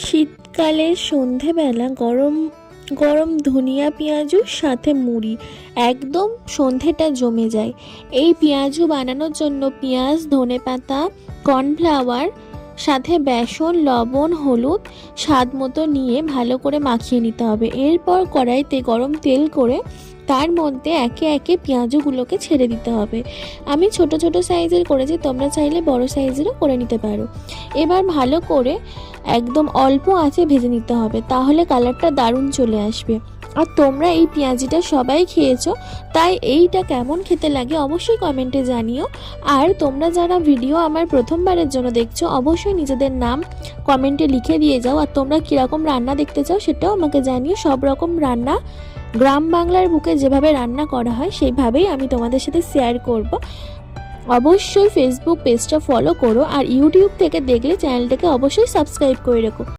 শীতকালের সন্ধেবেলা গরম গরম ধনিয়া পেঁয়াজুর সাথে মুড়ি, একদম সন্ধেটা জমে যায়। এই পেঁয়াজু বানানোর জন্য পেঁয়াজ, ধনেপাতা, কর্নফ্লাওয়ার সাথে বেসন, লবণ, হলুদ স্বাদ মতো নিয়ে ভালো করে মাখিয়ে নিতে হবে। এরপর কড়াইতে গরম তেল করে তার মধ্যে একে একে পেঁয়াজগুলোকে ছেড়ে দিতে হবে। আমি ছোট ছোট সাইজের করেছি, তোমরা চাইলে বড় সাইজেরও করে নিতে পারো। এবার ভালো করে একদম অল্প আঁচে ভেজে নিতে হবে, তাহলে কালারটা দারুণ চলে আসবে। আর তোমরা এই পেঁয়াজিটা সবাই খেয়েছো, তাই এইটা কেমন খেতে লাগে অবশ্যই কমেন্টে জানিও। আর তোমরা যারা ভিডিও আমার প্রথমবারের জন্য দেখছো, অবশ্যই নিজেদের নাম কমেন্টে লিখে দিয়ে যাও। আর তোমরা কীরকম রান্না দেখতে চাও সেটাও আমাকে জানিও। সব রকম রান্না গ্রাম বাংলার বুকে যেভাবে রান্না করা হয় সেইভাবেই আমি তোমাদের সাথে শেয়ার করব। অবশ্যই ফেসবুক পেজটা ফলো করো, আর ইউটিউব থেকে দেখলে চ্যানেলটাকে অবশ্যই সাবস্ক্রাইব করে রেখো।